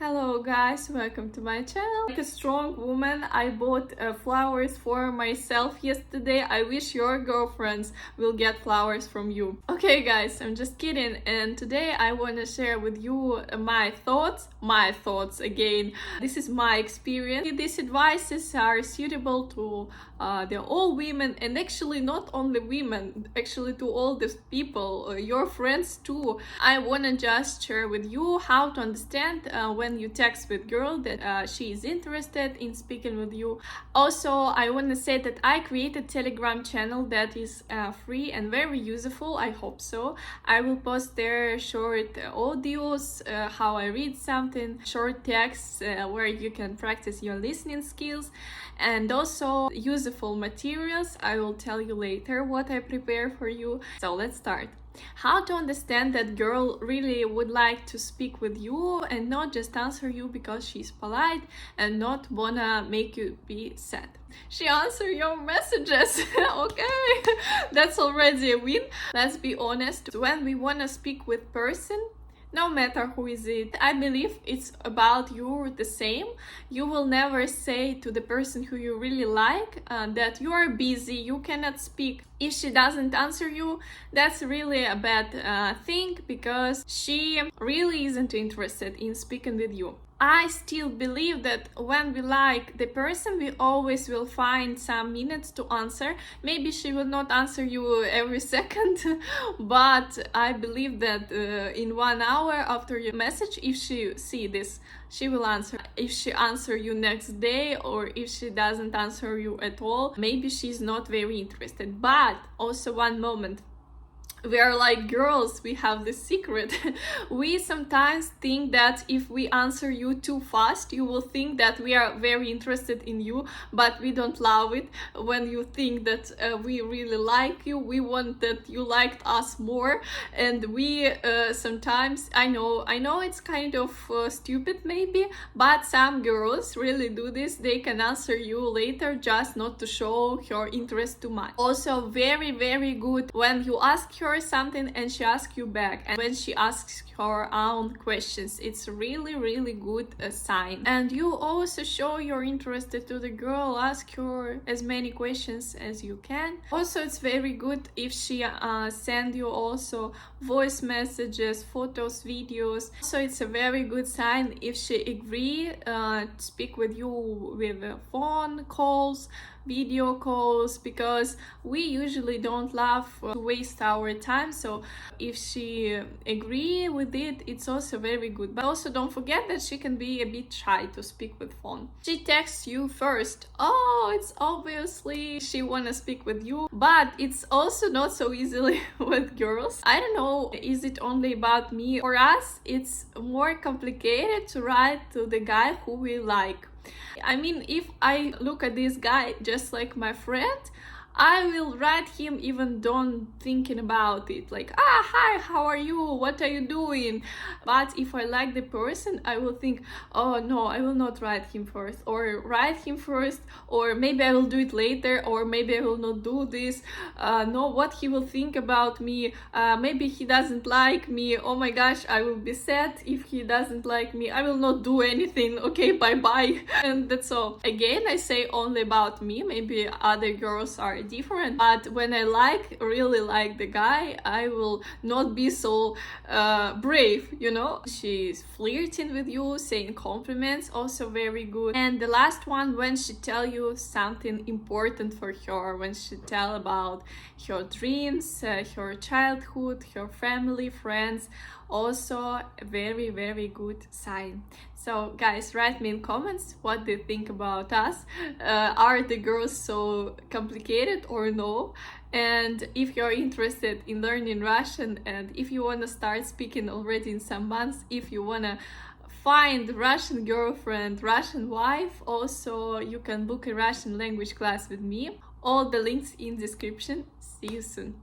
Hello guys, welcome to my channel. Like a strong woman, I bought flowers for myself yesterday. I wish your girlfriends will get flowers from you. Okay guys, I'm just kidding, and today I want to share with you my thoughts again. This is my experience. These advices are suitable to all women, and actually not only women, actually to all these people, your friends too. I want to just share with you how to understand when you text with girl that she is interested in speaking with you. Also, I want to say that I created Telegram channel that is free and very useful. I hope so. I will post there short audios, how I read something, short texts where you can practice your listening skills, and also useful materials. I will tell you later what I prepare for you. So let's start. How to understand that girl really would like to speak with you and not just answer you because she's polite and not wanna make you be sad. She answer your messages. Okay, that's already a win. Let's be honest, when we wanna speak with person, no matter who is it, I believe it's about you the same. You will never say to the person who you really like that you are busy, you cannot speak. If she doesn't answer you, that's really a bad thing, because she really isn't interested in speaking with you. I still believe that when we like the person, we always will find some minutes to answer. Maybe she will not answer you every second, but I believe that in 1 hour after your message, if she see this, she will answer. If she answer you next day, or if she doesn't answer you at all, maybe she's not very interested. But also one moment, we are like girls, we have this secret. We sometimes think that if we answer you too fast, you will think that we are very interested in you, but we don't love it. When you think that we really like you, we want that you liked us more, and we sometimes, I know it's kind of stupid maybe, but some girls really do this. They can answer you later just not to show her interest too much. Also very good when you ask her something and she asks you back, and when she asks her own questions, it's really good sign. And you also show your interest to the girl, ask her as many questions as you can. Also, it's very good if she send you also voice messages, photos, videos. So it's a very good sign if she agree to speak with you with phone calls, video calls, because we usually don't love to waste our time. So if she agree with it, it's also very good. But also don't forget that she can be a bit shy to speak with phone. She texts you first. Oh, it's obviously she wanna speak with you, but it's also not so easily with girls. I don't know, is it only about me? For us, it's more complicated to write to the guy who we like. I mean, if I look at this guy just like my friend, I will write him even don't thinking about it, like, hi, how are you, what are you doing? But if I like the person, I will think, oh no, I will not write him first, or write him first, or maybe I will do it later, or maybe I will not do this. No, what he will think about me, maybe he doesn't like me, oh my gosh, I will be sad if he doesn't like me, I will not do anything, okay, bye. And that's all. Again, I say only about me, maybe other girls are different, but when I really like the guy, I will not be so brave, you know. She's flirting with you, saying compliments, also very good. And the last one, when she tell you something important for her, when she tell about her dreams, her childhood, her family, friends, also a very good sign. So guys, write me in comments what do you think about us. Are the girls so complicated or no? And if you're interested in learning Russian, and if you want to start speaking already in some months, if you want to find Russian girlfriend, Russian wife, also you can book a Russian language class with me. All the links in description. See you soon.